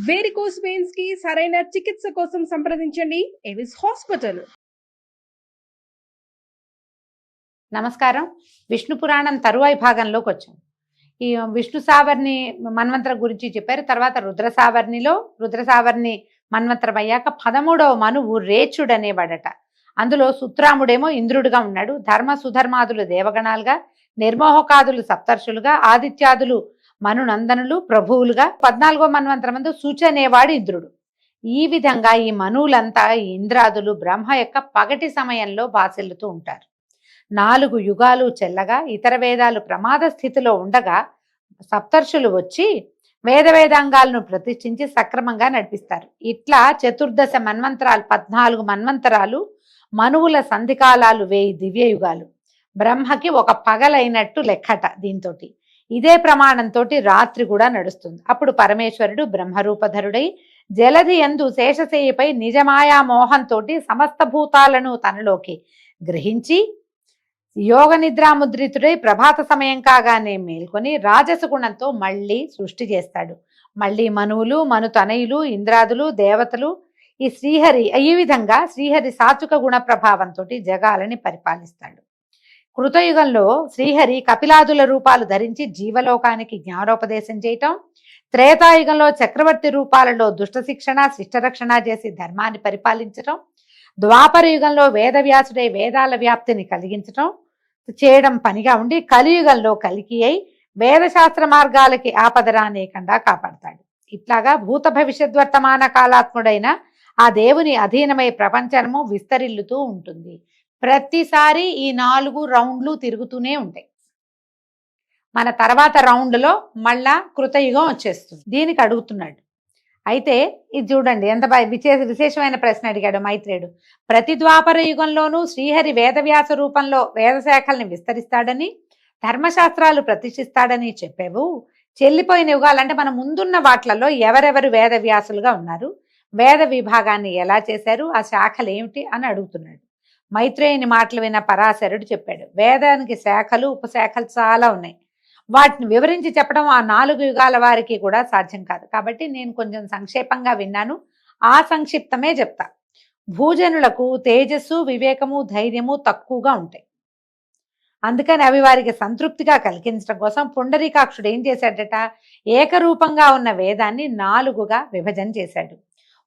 Varicose veins కి సరైన చికిత్స కోసం సంప్రదించండి ఎవిస్ హాస్పిటల్. నమస్కారం. విష్ణు పురాణం తరువాయి భాగంలోకి వచ్చాం. ఈ విష్ణు సావర్ణి మన్వంతర గురించి చెప్పారు. తర్వాత రుద్ర సావర్ణి మన్వంతరం అయ్యాక 13వ మనువు రేచుడు అనేవాడట. అందులో సుత్రాముడేమో ఇంద్రుడుగా ఉన్నాడు. ధర్మ సుధర్మాదులు దేవగణాలుగా, నిర్మోహకాదులు సప్తర్షులుగా, ఆదిత్యాదులు మనునందనులు ప్రభువులుగా, 14వ మన్వంతరం మందు సూచి అనేవాడు ఇంద్రుడు. ఈ విధంగా ఈ మనువులంతా ఈ ఇంద్రాదులు బ్రహ్మ యొక్క పగటి సమయంలో బాసిల్లుతూ ఉంటారు. 4 యుగాలు చెల్లగా ఇతర వేదాలు ప్రమాద స్థితిలో ఉండగా సప్తర్షులు వచ్చి వేదాంగాలను ప్రతిష్ఠించి సక్రమంగా నడిపిస్తారు. ఇట్లా చతుర్దశ మన్వంతరాలు, 14 మన్వంతరాలు, మనువుల సంధికాలాలు 1000 దివ్యయుగాలు. బ్రహ్మకి ఒక పగలైనట్టు లెక్కట. దీంతో ఇదే ప్రమాణంతో రాత్రి కూడా నడుస్తుంది. అప్పుడు పరమేశ్వరుడు బ్రహ్మరూపధరుడై జలధి యందు శేషశయ్యపై నిజమాయా మోహంతో సమస్త భూతాలను తనలోకి గ్రహించి యోగ నిద్రాముద్రితుడై ప్రభాత సమయం కాగానే మేల్కొని రాజసగుణంతో మళ్ళీ సృష్టి చేస్తాడు. మళ్ళీ మనువులు, మనుతనయులు, ఇంద్రాదులు, దేవతలు, ఈ విధంగా శ్రీహరి సాత్విక గుణ ప్రభావంతో జగాలని పరిపాలిస్తాడు. కృతయుగంలో శ్రీహరి కపిలాదుల రూపాలు ధరించి జీవలోకానికి జ్ఞానోపదేశం చేయటం, త్రేతాయుగంలో చక్రవర్తి రూపాలలో దుష్ట శిక్షణ శిష్టరక్షణ చేసి ధర్మాన్ని పరిపాలించటం, ద్వాపర యుగంలో వేదవ్యాసుడై వేదాల వ్యాప్తిని కలిగించటం చేయడం పనిగా ఉండి కలియుగంలో కలికి అయి వేదశాస్త్ర మార్గాలకి ఆపదరానేకుండా కాపాడతాడు. ఇట్లాగా భూత భవిష్యద్వర్తమాన కాలాత్ముడైన ఆ దేవుని అధీనమై ప్రపంచము విస్తరిల్లుతూ ఉంటుంది. ప్రతిసారి ఈ 4 రౌండ్లు తిరుగుతూనే ఉంటాయి. మన తర్వాత రౌండ్లో మళ్ళా కృతయుగం వచ్చేస్తుంది. దీనికి అడుగుతున్నాడు. అయితే ఇది చూడండి ఎంత విశేషమైన ప్రశ్న అడిగాడు మైత్రేయుడు. ప్రతి ద్వాపర యుగంలోనూ శ్రీహరి వేదవ్యాస రూపంలో వేదశాఖల్ని విస్తరిస్తాడని, ధర్మశాస్త్రాలు ప్రతిష్ఠిస్తాడని చెప్పావు. చెల్లిపోయిన యుగాలంటే మన ముందున్న వాట్లలో ఎవరెవరు వేదవ్యాసులుగా ఉన్నారు, వేద విభాగాన్ని ఎలా చేశారు, ఆ శాఖలు ఏమిటి అని అడుగుతున్నాడు. మైత్రేయుని మాటలు విన్న పరాశరుడు చెప్పాడు, వేదానికి శాఖలు ఉపశాఖలు చాలా ఉన్నాయి. వాటిని వివరించి చెప్పడం ఆ 4 యుగాల వారికి కూడా సాధ్యం కాదు. కాబట్టి నేను కొంచెం సంక్షేపంగా విన్నాను, ఆ సంక్షిప్తమే చెప్తా. భూజనులకు తేజస్సు, వివేకము, ధైర్యము తక్కువగా ఉంటాయి. అందుకని అవి వారికి సంతృప్తిగా కలిగించడం కోసం పుండరీకాక్షుడు ఏం చేశాడట, ఏకరూపంగా ఉన్న వేదాన్ని 4గా విభజన చేశాడు.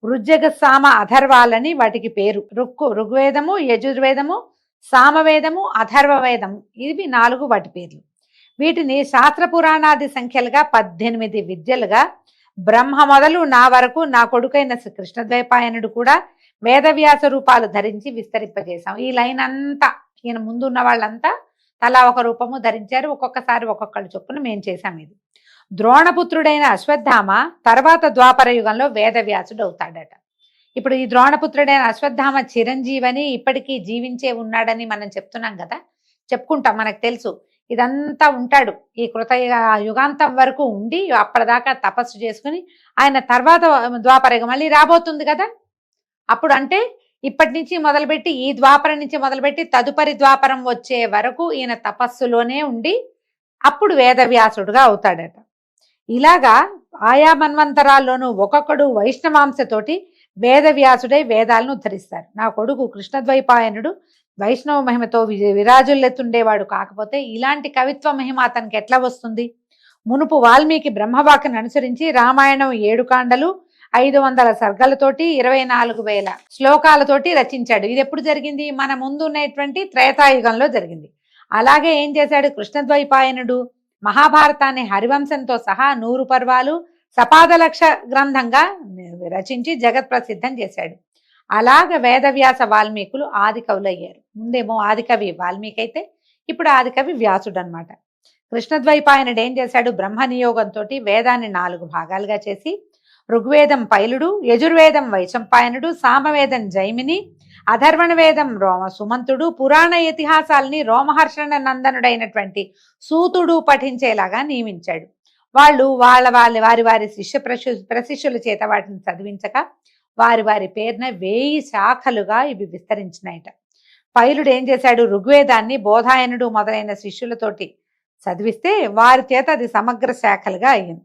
రుజ్జగసామ అథర్వాలని వాటికి పేరు. ఋగ్వేదము, యజుర్వేదము, సామవేదము, అథర్వవేదము, ఇవి 4 వాటి పేర్లు. వీటిని శాస్త్ర పురాణాది సంఖ్యలుగా 18 విద్యలుగా బ్రహ్మ మొదలు నా వరకు నా కొడుకైన కృష్ణద్వైపాయనుడు కూడా వేదవ్యాస రూపాలు ధరించి విస్తరింపజేశాం. ఈ లైన్ అంతా ఈయన ముందున్న వాళ్ళంతా తలా ఒక రూపము ధరించారు. ఒక్కొక్కసారి ఒక్కొక్కళ్ళు చొప్పున మేము చేశాం. ఇది ద్రోణపుత్రుడైన అశ్వత్థామ తర్వాత ద్వాపర యుగంలో వేదవ్యాసుడు అవుతాడట. ఇప్పుడు ఈ ద్రోణపుత్రుడైన అశ్వత్థామ చిరంజీవని ఇప్పటికీ జీవించే ఉన్నాడని మనం చెప్తున్నాం కదా, చెప్పుకుంటాం, మనకు తెలుసు. ఇదంతా ఉంటాడు ఈ యుగాంతం వరకు ఉండి అప్పటిదాకా తపస్సు చేసుకుని ఆయన తర్వాత ద్వాపరయుగం మళ్ళీ రాబోతుంది కదా. అప్పుడు అంటే ఇప్పటి నుంచి మొదలుపెట్టి ఈ ద్వాపరం నుంచి మొదలుపెట్టి తదుపరి ద్వాపరం వచ్చే వరకు ఈయన తపస్సులోనే ఉండి అప్పుడు వేదవ్యాసుడుగా అవుతాడట. ఇలాగా ఆయా మన్వంతరాల్లోనూ ఒక్కొక్కడు వైష్ణవాంశతోటి వేదవ్యాసుడై వేదాలను ఉద్ధరిస్తారు. నా కొడుకు కృష్ణద్వైపాయనుడు వైష్ణవ మహిమతో విరాజుల్లెత్తుండేవాడు. కాకపోతే ఇలాంటి కవిత్వ మహిమ అతనికి ఎట్లా వస్తుంది? మునుపు వాల్మీకి బ్రహ్మవాక్ను అనుసరించి రామాయణం 7 కాండలు 500 సర్గలతోటి 24,000 శ్లోకాలతోటి రచించాడు. ఇది ఎప్పుడు జరిగింది? మన ముందు ఉన్నటువంటి త్రేతాయుగంలో జరిగింది. అలాగే ఏం చేశాడు కృష్ణద్వైపాయనుడు? మహాభారతాన్ని హరివంశంతో సహా 100 పర్వాలు సపాదలక్ష గ్రంథంగా రచించి జగత్ ప్రసిద్ధం చేశాడు. అలాగ వేదవ్యాస వాల్మీకులు ఆది కవులు అయ్యారు. ముందేమో ఆదికవి వాల్మీకి అయితే ఇప్పుడు ఆదికవి వ్యాసుడు అనమాట. కృష్ణద్వైపాయనుడు ఏం చేశాడు? బ్రహ్మ నియోగంతో వేదాన్ని 4 భాగాలుగా చేసి ఋగ్వేదం పైలుడు, యజుర్వేదం వైశంపాయనుడు, సామవేదం జైమిని, అధర్వణ వేదం సుమంతుడు, పురాణ ఇతిహాసాలని రోమహర్షణ నందనుడైనటువంటి సూతుడు పఠించేలాగా నియమించాడు. వాళ్ళు వారి ప్రశిష్యుల చేత వాటిని చదివించక వారి పేరున 1000 శాఖలుగా ఇవి విస్తరించినాయట. పైలుడు ఏం చేశాడు? ఋగ్వేదాన్ని బోధాయనుడు మొదలైన శిష్యులతోటి చదివిస్తే వారి చేత అది సమగ్ర శాఖలుగా అయ్యింది.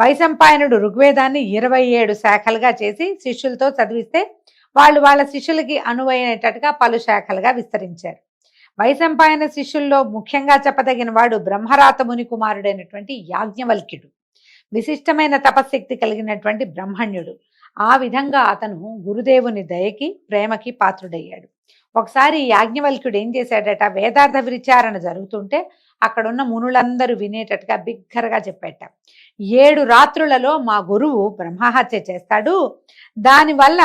వైశంపాయనుడు ఋగ్వేదాన్ని 27 శాఖలుగా చేసి శిష్యులతో చదివిస్తే వాళ్ళు వాళ్ళ శిష్యులకి అనువైనట్టుగా పలు శాఖలుగా విస్తరించారు. వైశంపాయన శిష్యుల్లో ముఖ్యంగా చెప్పదగిన వాడు బ్రహ్మరాత ముని కుమారుడైనటువంటి యాజ్ఞవల్క్యుడు. విశిష్టమైన తపశక్తి కలిగినటువంటి బ్రహ్మణ్యుడు. ఆ విధంగా అతను గురుదేవుని దయకి ప్రేమకి పాత్రుడయ్యాడు. ఒకసారి యాజ్ఞవల్క్యుడు ఏం చేశాడట, వేదార్థ విచారణ జరుగుతుంటే అక్కడున్న మునులందరూ వినేటట్టుగా బిగ్గరగా చెప్పేట, 7 రాత్రులలో మా గురువు బ్రహ్మహత్య చేస్తాడు, దానివల్ల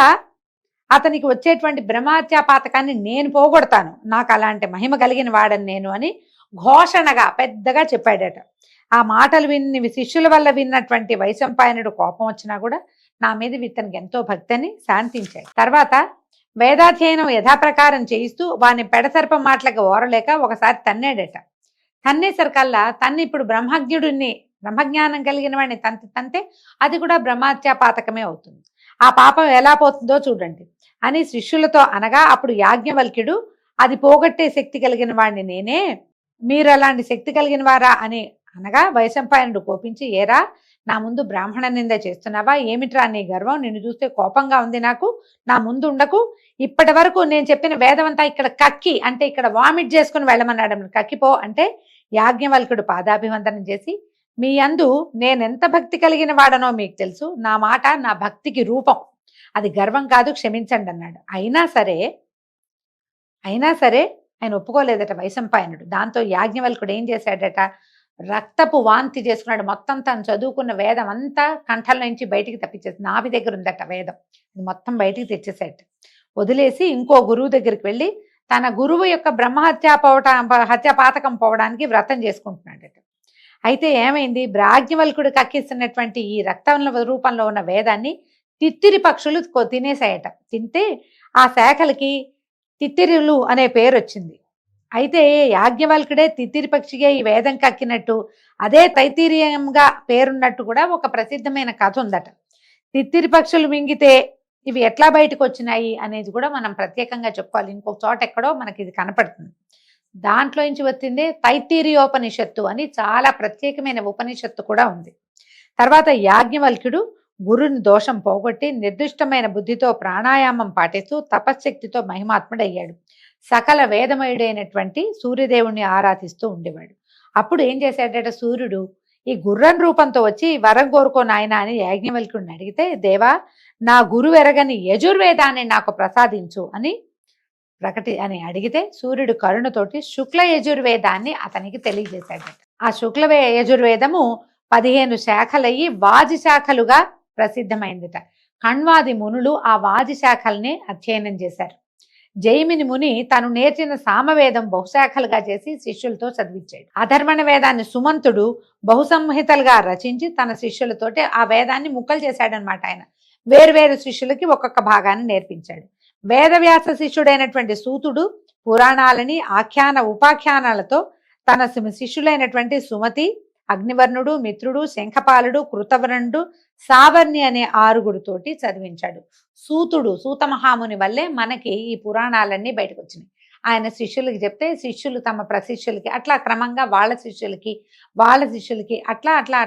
అతనికి వచ్చేటువంటి బ్రహ్మహత్యా పాతకాన్ని నేను పోగొడతాను, నాకు అలాంటి మహిమ కలిగిన వాడని నేను అని ఘోషణగా పెద్దగా చెప్పాడట. ఆ మాటలు విని శిష్యుల వల్ల విన్నటువంటి వైశంపాయనుడు కోపం వచ్చినా కూడా నా మీద ఇతనికి ఎంతో భక్తిని శాంతించాడు. తర్వాత వేదాధ్యయనం యథాప్రకారం చేయిస్తూ వాని పెడసర్ప మాటలకు ఓరలేక ఒకసారి తన్నాడట. తన్నేసరికల్లా తన్ని ఇప్పుడు బ్రహ్మజ్ఞానం కలిగిన వాడిని తంతే అది కూడా బ్రహ్మహత్యా పాతకమే అవుతుంది, ఆ పాపం ఎలా పోతుందో చూడండి అని శిష్యులతో అనగా, అప్పుడు యాజ్ఞవల్క్యుడు అది పోగొట్టే శక్తి కలిగిన వాడిని నేనే, మీరు అలాంటి శక్తి కలిగిన వారా అని అనగా వైశంపాయనుడు కోపించి, ఏరా నా ముందు బ్రాహ్మణ నింద చేస్తున్నావా, ఏమిట్రా నీ గర్వం, నిన్ను చూస్తే కోపంగా ఉంది నాకు, నా ముందు ఉండకు, ఇప్పటి వరకు నేను చెప్పిన వేదమంతా ఇక్కడ కక్కి అంటే ఇక్కడ వామిట్ చేసుకుని వెళ్ళమన్నాడు, కక్కిపో అంటే యాజ్ఞవల్కుడు పాదాభివందనం చేసి, మీ యందు నేనెంత భక్తి కలిగిన వాడనో మీకు తెలుసు, నా మాట నా భక్తికి రూపం, అది గర్వం కాదు, క్షమించండి అన్నాడు. అయినా సరే ఆయన ఒప్పుకోలేదట వైశంపాయనుడు. దాంతో యాజ్ఞవల్కుడు ఏం చేశాడట, రక్తపు వాంతి చేసుకున్నాడు. మొత్తం తను చదువుకున్న వేదం అంతా కంఠంలో నుంచి బయటికి తప్పించేసి, నాభి దగ్గర ఉందట వేదం, అది మొత్తం బయటికి తెచ్చేసాడు. వదిలేసి ఇంకో గురువు దగ్గరికి వెళ్ళి తన గురువు యొక్క హత్యా పాతకం పోవడానికి వ్రతం చేసుకుంటున్నాడట. అయితే ఏమైంది, యాజ్ఞవల్కుడు కక్కిస్తున్నటువంటి ఈ రక్తం రూపంలో ఉన్న వేదాన్ని తిత్తిరి పక్షులు తినేసాయట. తింటే ఆ శాఖలకి తిత్తిరులు అనే పేరు వచ్చింది. అయితే యాజ్ఞవల్కుడే తిత్తిరి పక్షిగా ఈ వేదం కక్కినట్టు, అదే తైతీరియంగా పేరున్నట్టు కూడా ఒక ప్రసిద్ధమైన కథ ఉందట. తిత్తిరి పక్షులు మింగితే ఇవి ఎట్లా బయటకు వచ్చినాయి అనేది కూడా మనం ప్రత్యేకంగా చెప్పుకోవాలి. ఇంకొక చోట ఎక్కడో మనకి ఇది కనపడుతుంది. దాంట్లో నుంచి వచ్చిందే తైతీరియోపనిషత్తు అని చాలా ప్రత్యేకమైన ఉపనిషత్తు కూడా ఉంది. తర్వాత యాజ్ఞవల్క్యుడు గురుని దోషం పోగొట్టి నిర్దిష్టమైన బుద్ధితో ప్రాణాయామం పాటిస్తూ తపశ్శక్తితో మహిమాత్ముడయ్యాడు. సకల వేదమయుడైనటువంటి సూర్యదేవుణ్ణి ఆరాధిస్తూ ఉండేవాడు. అప్పుడు ఏం చేశాడట, సూర్యుడు ఈ గుర్రం రూపంతో వచ్చి వరం కోరుకో నాయన అని యాజ్ఞవల్క్యుడిని అడిగితే, దేవా నా గురువు ఎరగని యజుర్వేదాన్ని నాకు ప్రసాదించు అని అడిగితే సూర్యుడు కరుణతోటి శుక్ల యజుర్వేదాన్ని అతనికి తెలియజేశాడట. ఆ శుక్ల యజుర్వేదము 15 శాఖలయ్యి వాజి శాఖలుగా ప్రసిద్ధమైందిట. కణ్వాది మునులు ఆ వాజి శాఖల్ని అధ్యయనం చేశారు. జైమిని ముని తను నేర్చిన సామవేదం బహుశాఖలుగా చేసి శిష్యులతో చదివించాడు. అధర్వణ వేదాన్ని సుమంతుడు బహుసంహితలుగా రచించి తన శిష్యులతోటి ఆ వేదాన్ని ముక్కలు చేశాడనమాట. ఆయన వేరువేరు శిష్యులకి ఒక్కొక్క భాగాన్ని నేర్పించాడు. వేదవ్యాస శిష్యుడైనటువంటి సూతుడు పురాణాలని ఆఖ్యాన ఉపాఖ్యానాలతో తన శిష్యులైనటువంటి సుమతి, అగ్నివర్ణుడు, మిత్రుడు, శంఖపాలుడు, కృతవర్ణుడు, సావర్ణి అనే 6గురితోటి చదివించాడు. సూత మహాముని వల్లే మనకి ఈ పురాణాలన్నీ బయటకు వచ్చినాయి. ఆయన శిష్యులకి చెప్తే శిష్యులు తమ ప్రశిష్యులకి అట్లా క్రమంగా వాళ్ళ శిష్యులకి అట్లా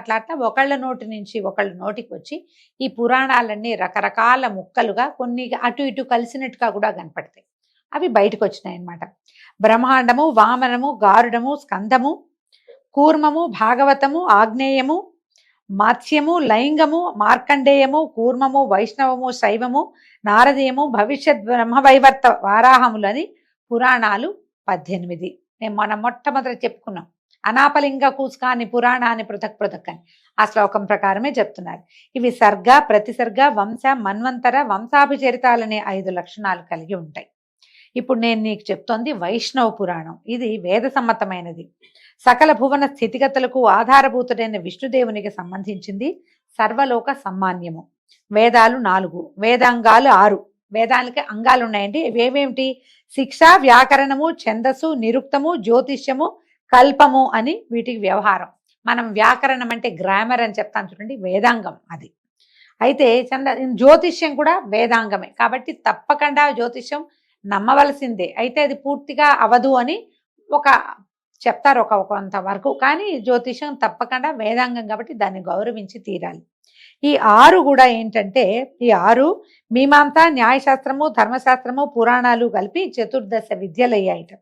ఒకళ్ళ నోటి నుంచి ఒకళ్ళ నోటికి వచ్చి ఈ పురాణాలన్నీ రకరకాల ముక్కలుగా కొన్ని అటు ఇటు కలిసినట్టుగా కూడా కనపడతాయి. అవి బయటకు వచ్చినాయి అన్నమాట. బ్రహ్మాండము, వామనము, గారుడము, స్కందము, కూర్మము, భాగవతము, ఆగ్నేయము, మాత్స్యము, లైంగము, మార్కండేయము, కూర్మము, వైష్ణవము, శైవము, నారదీయము, భవిష్యత్ బ్రహ్మవైవర్త వారాహములని పురాణాలు 18. మనం మొట్టమొదటి చెప్పుకున్నాం. అనాపలింగ కూస్కాని పురాణాన్ని పృథక్ అని ఆ శ్లోకం ప్రకారమే చెప్తున్నారు. ఇవి సర్గ, ప్రతిసర్గ, వంశ, మన్వంతర, వంశాభిచరితాలనే 5 లక్షణాలు కలిగి ఉంటాయి. ఇప్పుడు నేను నీకు చెప్తోంది వైష్ణవ పురాణం. ఇది వేద సమ్మతమైనది. సకల భువన స్థితిగతులకు ఆధారభూతుడైన విష్ణుదేవునికి సంబంధించింది. సర్వలోక సమ్మాన్యము. వేదాలు 4, వేదాంగాలు 6. వేదాలకి అంగాలు ఉన్నాయండి. ఇవేమేమిటి? శిక్ష, వ్యాకరణము, ఛందస్సు, నిరుక్తము, జ్యోతిష్యము, కల్పము అని వీటికి వ్యవహారం. మనం వ్యాకరణం అంటే గ్రామర్ అని చెప్తాను చూడండి, వేదాంగం అది. అయితే జ్యోతిష్యం కూడా వేదాంగమే. కాబట్టి తప్పకుండా జ్యోతిష్యం నమ్మవలసిందే. అయితే అది పూర్తిగా అవదు అని ఒక చెప్తారు కొంత వరకు. కానీ జ్యోతిషం తప్పకుండా వేదాంగం కాబట్టి దాన్ని గౌరవించి తీరాలి. ఈ 6 కూడా ఏంటంటే, ఈ 6 మీమాంస, న్యాయశాస్త్రము, ధర్మశాస్త్రము, పురాణాలు కలిపి చతుర్దశ విద్యలయ్యాయిట.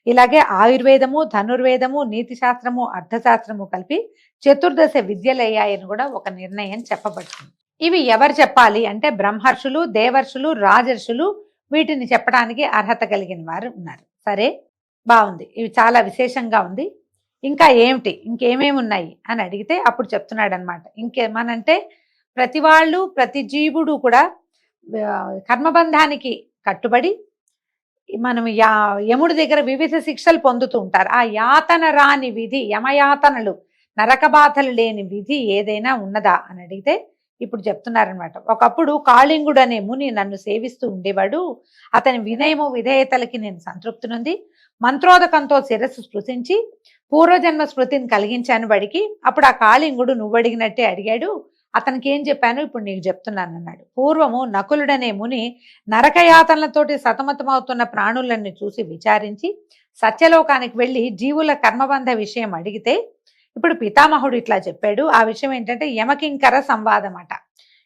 ఇలాగే ఆయుర్వేదము, ధనుర్వేదము, నీతి శాస్త్రము, అర్థశాస్త్రము కలిపి చతుర్దశ విద్యలయ్యాయని కూడా ఒక నిర్ణయం చెప్పబడుతుంది. ఇవి ఎవరు చెప్పాలి అంటే బ్రహ్మర్షులు, దేవర్షులు, రాజర్షులు వీటిని చెప్పడానికి అర్హత కలిగిన వారు ఉన్నారు. సరే, బాగుంది. ఇవి చాలా విశేషంగా ఉంది. ఇంకా ఏమిటి, ఇంకేమేమి ఉన్నాయి అని అడిగితే అప్పుడు చెప్తున్నాడు అనమాట. ఇంకేమనంటే ప్రతి వాళ్ళు, ప్రతి జీవుడు కూడా కర్మబంధానికి కట్టుబడి మనం యముడి దగ్గర వివిధ శిక్షలు పొందుతూ ఉంటారు. ఆ యాతన రాని విధి, యమయాతనలు, నరక బాధలు లేని విధి ఏదైనా ఉన్నదా అని అడిగితే ఇప్పుడు చెప్తున్నారనమాట. ఒకప్పుడు కాళింగుడు అనే ముని నన్ను సేవిస్తూ ఉండేవాడు. అతని వినయము, విధేయతలకి నేను సంతృప్తినుంది. మంత్రోదకంతో శిరస్సు స్పృశించి పూర్వజన్మ స్మృతిని కలిగించాను వాడికి. అప్పుడు ఆ కాళింగుడు నువ్వు అడిగినట్టే అడిగాడు. అతనికి ఏం చెప్పాను ఇప్పుడు నీకు చెప్తున్నాను అన్నాడు. పూర్వము నకులుడనే ముని నరకయాతనలతోటి సతమతమవుతున్న ప్రాణులన్నీ చూసి విచారించి సత్యలోకానికి వెళ్ళి జీవుల కర్మబంధ విషయం అడిగితే ఇప్పుడు పితామహుడు ఇట్లా చెప్పాడు. ఆ విషయం ఏంటంటే యమకింకర సంవాదం అట.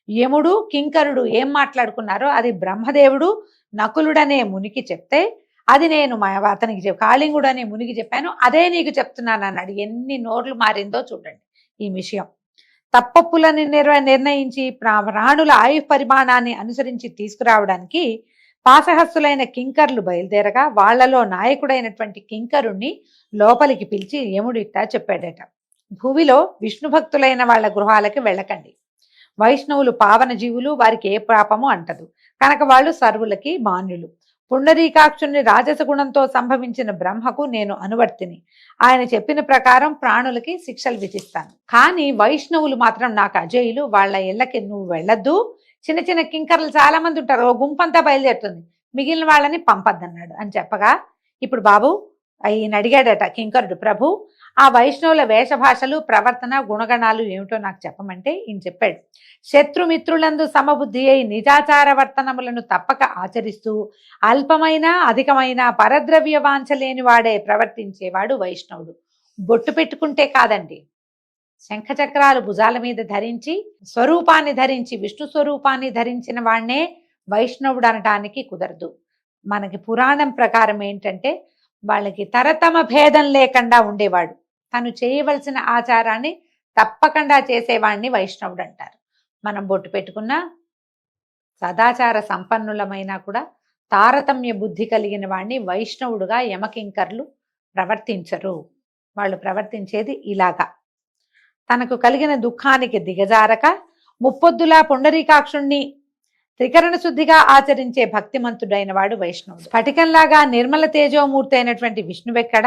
యముడు కింకరుడు ఏం మాట్లాడుకున్నారో అది బ్రహ్మదేవుడు నకులుడనే మునికి చెప్తే అది నేను అతనికి కాళింగుడు అనే మునికి చెప్పాను, అదే నీకు చెప్తున్నాను అన్నాడు. ఎన్ని నోర్లు మారిందో చూడండి ఈ విషయం. తప్పప్పులని నిర్ణయించి ప్రాణుల ఆయు పరిమాణాన్ని అనుసరించి తీసుకురావడానికి పాశహస్తులైన కింకర్లు బయలుదేరగా వాళ్లలో నాయకుడైనటువంటి కింకరుణ్ణి లోపలికి పిలిచి యముడు ఇట్టా చెప్పాడట. భూమిలో విష్ణు భక్తులైన వాళ్ళ గృహాలకి వెళ్ళకండి. వైష్ణవులు పావన జీవులు, వారికి ఏ పాపము అంటదు కనుక వాళ్ళు సర్వులకి మాన్యులు. పుండరీకాక్షుని రాజస గుణంతో సంభవించిన బ్రహ్మకు నేను అనువర్తిని. ఆయన చెప్పిన ప్రకారం ప్రాణులకి శిక్షలు విధిస్తాను. కానీ వైష్ణవులు మాత్రం నాకు అజేయులు. వాళ్ళ ఇళ్ళకి నువ్వు వెళ్ళొద్దు. చిన్న చిన్న కింకర్లు చాలా మంది ఉంటారు, ఓ గుంపంతా బయలుదేరుతుంది, మిగిలిన వాళ్ళని పంపద్దన్నాడు అని చెప్పగా ఇప్పుడు బాబు ఈయన అడిగాడట కింకరుడు, ప్రభు ఆ వైష్ణవుల వేషభాషలు, ప్రవర్తన, గుణగణాలు ఏమిటో నాకు చెప్పమంటే ఈయన చెప్పాడు. శత్రుమిత్రులందు సమబుద్ధి అయి నిజాచార వర్తనములను తప్పక ఆచరిస్తూ అల్పమైన అధికమైన పరద్రవ్య వాంఛలేని వాడే ప్రవర్తించేవాడు వైష్ణవుడు. బొట్టు పెట్టుకుంటే కాదండి, శంఖచక్రాలు భుజాల మీద ధరించి స్వరూపాన్ని ధరించి విష్ణు స్వరూపాన్ని ధరించిన వాడినే వైష్ణవుడు అనటానికి కుదరదు. మనకి పురాణం ప్రకారం ఏంటంటే వాళ్ళకి తరతమ భేదం లేకుండా ఉండేవాడు. తను చేయవలసిన ఆచారాన్ని తప్పకుండా చేసేవాడిని వైష్ణవుడు అంటారు. మనం బొట్టు పెట్టుకున్నా సదాచార సంపన్నులమైనా కూడా తారతమ్య బుద్ధి కలిగిన వాడిని వైష్ణవుడుగా యమకింకర్లు ప్రవర్తించరు. వాళ్ళు ప్రవర్తించేది ఇలాగా. తనకు కలిగిన దుఃఖానికి దిగజారక ముప్పొద్దులా పుండరీకాక్షుణ్ణి త్రికరణ శుద్ధిగా ఆచరించే భక్తిమంతుడైన వాడు వైష్ణవుడు. స్ఫటికంలాగా నిర్మల తేజోమూర్తి అయినటువంటి విష్ణువెక్కడ,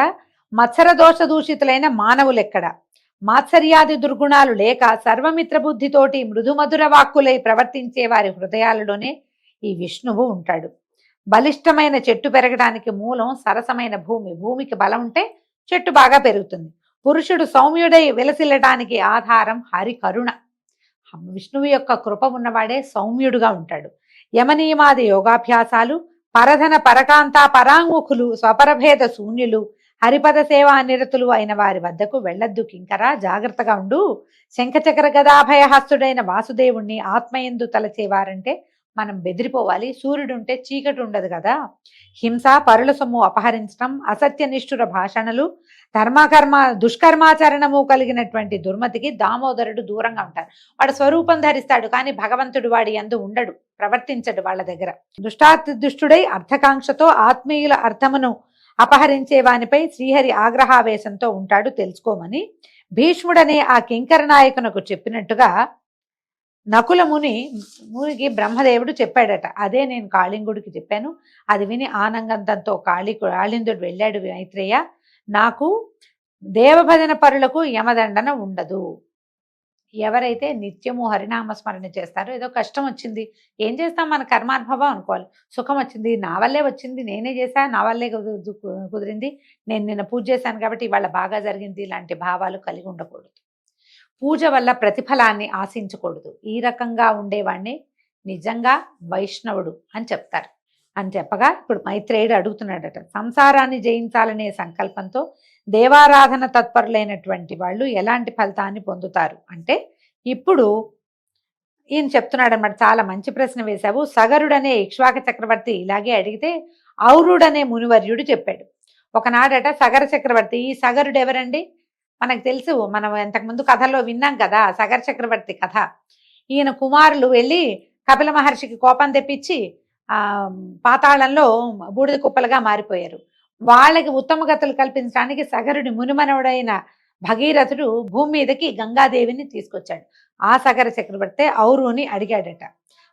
మత్సర దోష దూషితులైన మానవులెక్కడ, మాత్సర్యాది దుర్గుణాలు లేక సర్వమిత్ర బుద్ధితోటి మృదుమధుర వాక్కులై ప్రవర్తించే వారి హృదయాలలోనే ఈ విష్ణువు ఉంటాడు. బలిష్టమైన చెట్టు పెరగడానికి మూలం సరసమైన భూమి. భూమికి బలం ఉంటే చెట్టు బాగా పెరుగుతుంది. పురుషుడు సౌమ్యుడై విలసిల్లటానికి ఆధారం హరి కరుణ. విష్ణువు యొక్క కృప ఉన్నవాడే సౌమ్యుడుగా ఉంటాడు. యమనియమాది యోగాభ్యాసాలు, పరధన పరకాంత పరాంగుఖులు, స్వపరభేద శూన్యులు, హరిపద సేవా నిరతులు అయిన వారి వద్దకు వెళ్ళొద్దు కింకరా, జాగ్రత్తగా ఉండు. శంఖచక్ర గదాభయహస్తుడైన వాసుదేవుణ్ణి ఆత్మయందు తలచేవారంటే మనం బెదిరిపోవాలి. సూర్యుడుంటే చీకటి ఉండదు కదా. హింస, పరుల సొమ్ము అపహరించడం, అసత్య నిష్ఠుర భాషణలు, ధర్మకర్మ దుష్కర్మాచరణము కలిగినటువంటి దుర్మతికి దామోదరుడు దూరంగా ఉంటారు. వాడు స్వరూపం ధరిస్తాడు కానీ భగవంతుడు వాడి యందు ఉండడు, ప్రవర్తించడు వాళ్ళ దగ్గర. దుష్టుడై అర్థకాంక్షతో ఆత్మీయుల అర్థమును అపహరించే వానిపై శ్రీహరి ఆగ్రహావేశంతో ఉంటాడు, తెలుసుకోమని భీష్ముడనే ఆ కింకర నాయకునకు చెప్పినట్టుగా నకుల మునికి బ్రహ్మదేవుడు చెప్పాడట. అదే నేను కాళింగుడికి చెప్పాను. అది విని ఆనందంతో కాళిందుడు వెళ్ళాడు, మైత్రేయ నాకు దేవభజన పరులకు యమదండన ఉండదు. ఎవరైతే నిత్యము హరినామస్మరణ చేస్తారో, ఏదో కష్టం వచ్చింది, ఏం చేస్తాం, మన కర్మానుభవం అనుకోవాలి. సుఖం వచ్చింది, నా వల్లే వచ్చింది, నేనే చేశా, నా వల్లే కుదిరింది, నేను నిన్న పూజ చేశాను కాబట్టి ఇవాళ బాగా జరిగింది, ఇలాంటి భావాలు కలిగి ఉండకూడదు. పూజ వల్ల ప్రతిఫలాన్ని ఆశించకూడదు. ఈ రకంగా ఉండేవాడిని నిజంగా వైష్ణవుడు అని చెప్తారు. అని చెప్పగా ఇప్పుడు మైత్రేయుడు అడుగుతున్నాడట, సంసారాన్ని జయించాలనే సంకల్పంతో దేవారాధన తత్పరులైనటువంటి వాళ్ళు ఎలాంటి ఫలితాన్ని పొందుతారు అంటే, ఇప్పుడు ఈయన చెప్తున్నాడు అనమాట. చాలా మంచి ప్రశ్న వేశావు. సగరుడనే ఇక్ష్వాక చక్రవర్తి ఇలాగే అడిగితే ఔరుడనే మునివర్యుడు చెప్పాడు. ఒకనాడట సగర చక్రవర్తి. ఈ సగరుడు ఎవరండి? మనకు తెలుసు, మనం ఇంతకుముందు కథలో విన్నాం కదా సగర చక్రవర్తి కథ. ఈయన కుమారులు వెళ్ళి కపిల మహర్షికి కోపం తెప్పించి పాతాళంలో బూడిద కుప్పలుగా మారిపోయారు. వాళ్ళకి ఉత్తమ గతులు కల్పించడానికి సగరుడి మునిమనవుడైన భగీరథుడు భూమి మీదకి గంగాదేవిని తీసుకొచ్చాడు. ఆ సగర చక్రవర్తి ఔరుని అడిగాడట,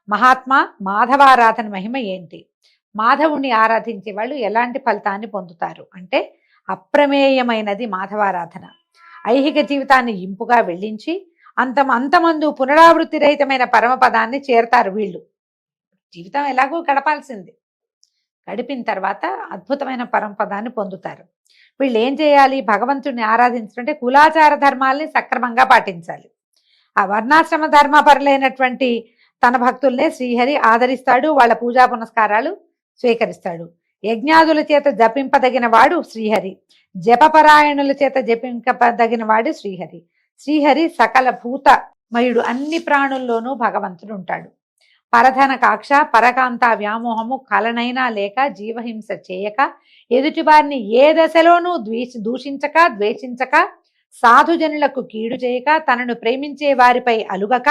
మహాత్మా మాధవారాధన మహిమ ఏంటి? మాధవుణ్ణి ఆరాధించే వాళ్ళు ఎలాంటి ఫలితాన్ని పొందుతారు అంటే, అప్రమేయమైనది మాధవారాధన. ఐహిక జీవితాన్ని ఇంపుగా వెళ్ళించి అంతమందు పునరావృత్తి రహితమైన పరమపదాన్ని చేరతారు వీళ్ళు. జీవితం ఎలాగో గడపాల్సింది, గడిపిన తర్వాత అద్భుతమైన పరమపదాన్ని పొందుతారు. వీళ్ళు ఏం చేయాలి? భగవంతుడిని ఆరాధించాలంటే కులాచార ధర్మాల్ని సక్రమంగా పాటించాలి. ఆ వర్ణాశ్రమ ధర్మపరులైనటువంటి తన భక్తుల్నే శ్రీహరి ఆదరిస్తాడు, వాళ్ళ పూజా పునస్కారాలు స్వీకరిస్తాడు. యజ్ఞాదుల చేత జపింపదగిన వాడు శ్రీహరి, జపపరాయణుల చేత జపింపదగిన వాడు శ్రీహరి. శ్రీహరి సకల భూతమయుడు, అన్ని ప్రాణుల్లోనూ భగవంతుడు ఉంటాడు. పరధన కాక్ష పరకాంత వ్యామోహము కలనైనా లేక జీవహింస చేయక ఎదుటివారిని ఏ దశలోనూ దూషించక ద్వేషించక సాధుజనులకు కీడు చేయక తనను ప్రేమించే వారిపై అలుగక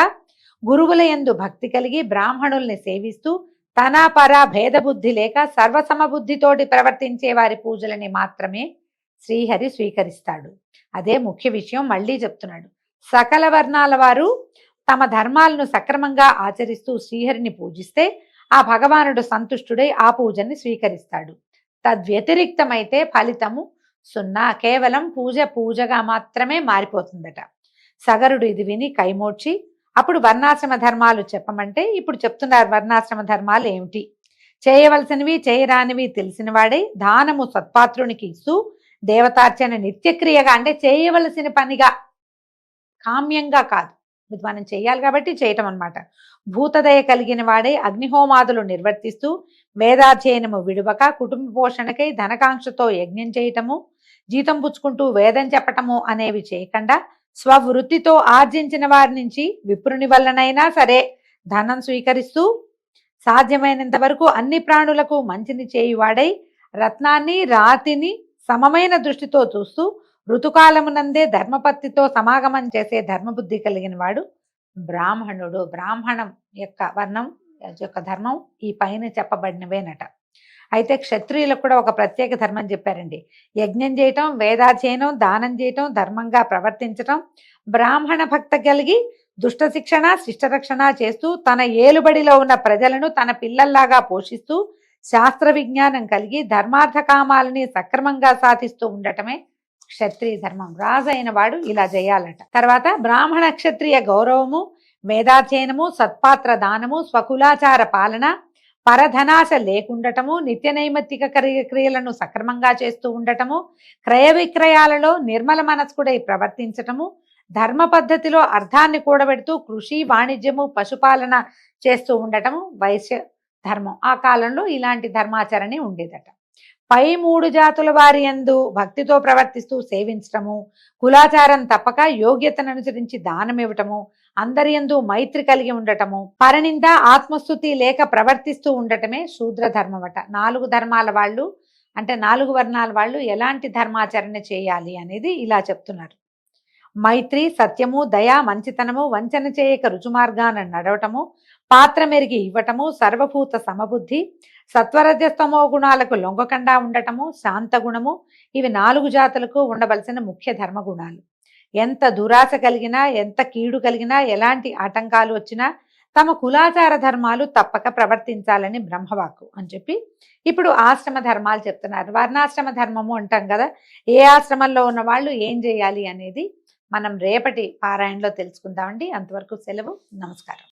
గురువుల యందు భక్తి కలిగి బ్రాహ్మణుల్ని సేవిస్తూ తన పర భేదబుద్ధి లేక సర్వసమబుద్ధితోటి ప్రవర్తించే వారి పూజలని మాత్రమే శ్రీహరి స్వీకరిస్తాడు. అదే ముఖ్య విషయం. మళ్ళీ చెప్తున్నాడు, సకల వర్ణాల వారు తమ ధర్మాలను సక్రమంగా ఆచరిస్తూ శ్రీహరిని పూజిస్తే ఆ భగవానుడు సంతుష్టుడై ఆ పూజని స్వీకరిస్తాడు. తద్వ్యతిరిక్తమైతే ఫలితము సున్నా, కేవలం పూజగా మాత్రమే మారిపోతుందట. సగరుడు ఇది విని కైమోడ్చి అప్పుడు వర్ణాశ్రమ ధర్మాలు చెప్పమంటే ఇప్పుడు చెప్తున్నారు. వర్ణాశ్రమ ధర్మాలు ఏమిటి? చేయవలసినవి చేయరానివి తెలిసిన వాడే దానము సత్పాత్రునికి ఇస్తూ దేవతార్చన నిత్యక్రియగా, అంటే చేయవలసిన పనిగా, కామ్యంగా కాదు, ఇది మనం చేయాలి కాబట్టి చేయటం అన్నమాట. భూతదయ కలిగిన వాడే అగ్నిహోమాదులు నిర్వర్తిస్తూ వేదాధ్యయనము విడువక కుటుంబ పోషణకై ధనకాంక్షతో యజ్ఞం చేయటము, జీతం పుచ్చుకుంటూ వేదం చెప్పటము అనేవి చేయకుండా స్వవృత్తితో ఆర్జించిన వారి నుంచి విప్రుని వల్లనైనా సరే ధనం స్వీకరిస్తూ సాధ్యమైనంత వరకు అన్ని ప్రాణులకు మంచిని చేయువాడై రత్నాన్ని రాతిని సమమైన దృష్టితో చూస్తూ ఋతుకాలమునందే ధర్మపత్తితో సమాగమం చేసే ధర్మబుద్ధి కలిగిన వాడు బ్రాహ్మణుడు. బ్రాహ్మణం యొక్క వర్ణం యొక్క ధర్మం ఈ పైన చెప్పబడినవేనట. అయితే క్షత్రియులకు కూడా ఒక ప్రత్యేక ధర్మం చెప్పారండి. యజ్ఞం చేయటం, వేదాధ్యయనం, దానం చేయటం, ధర్మంగా ప్రవర్తించటం, బ్రాహ్మణ భక్త కలిగి దుష్ట శిక్షణ శిష్టరక్షణ చేస్తూ తన ఏలుబడిలో ఉన్న ప్రజలను తన పిల్లల్లాగా పోషిస్తూ శాస్త్ర విజ్ఞానం కలిగి ధర్మార్థ కామాలని సక్రమంగా సాధిస్తూ ఉండటమే క్షత్రియ ధర్మం. రాజు అయిన వాడు ఇలా చేయాలట. తర్వాత బ్రాహ్మణ క్షత్రియ గౌరవము, వేదాధ్యయనము, సత్పాత్ర దానము, స్వకులాచార పాలన, పరధనాశ లేకుండటము, నిత్య నైమిత్తిక క్రియలను సక్రమంగా చేస్తూ ఉండటము, క్రయ విక్రయాలలో నిర్మల మనస్కుడై ప్రవర్తించటము, ధర్మ పద్ధతిలో అర్థాన్ని కూడబెడుతూ కృషి వాణిజ్యము పశుపాలన చేస్తూ ఉండటము వైశ్య ధర్మం. ఆ కాలంలో ఇలాంటి ధర్మాచరణ ఉండేదట. పై 3 జాతుల వారి యందు భక్తితో ప్రవర్తిస్తూ సేవించటము, కులాచారం తప్పక యోగ్యతను అనుసరించి దానం ఇవ్వటము, అందరి యందు మైత్రి కలిగి ఉండటము, పరనింద ఆత్మస్థుతి లేక ప్రవర్తిస్తూ ఉండటమే శూద్ర ధర్మం అట. 4 ధర్మాల వాళ్ళు, అంటే 4 వర్ణాల వాళ్ళు ఎలాంటి ధర్మాచరణ చేయాలి అనేది ఇలా చెప్తున్నారు. మైత్రి, సత్యము, దయ, మంచితనము, వంచన చేయక రుజుమార్గాన నడవటము, పాత్ర మెరిగి ఇవ్వటము, సర్వభూత సమబుద్ధి, సత్వరజస్తమో గుణాలకు లొంగకుండా ఉండటము, శాంత గుణము, ఇవి 4 జాతులకు ఉండవలసిన ముఖ్య ధర్మ గుణాలు. ఎంత దురాశ కలిగినా, ఎంత కీడు కలిగినా, ఎలాంటి ఆటంకాలు వచ్చినా తమ కులాచార ధర్మాలు తప్పక ప్రవర్తించాలని బ్రహ్మవాక్కు అని చెప్పి ఇప్పుడు ఆశ్రమ ధర్మాలు చెప్తున్నారు. వర్ణాశ్రమ ధర్మము అంటాం కదా, ఏ ఆశ్రమంలో ఉన్న వాళ్ళు ఏం చేయాలి అనేది మనం రేపటి పారాయణలో తెలుసుకుందామండి. అంతవరకు సెలవు. నమస్కారం.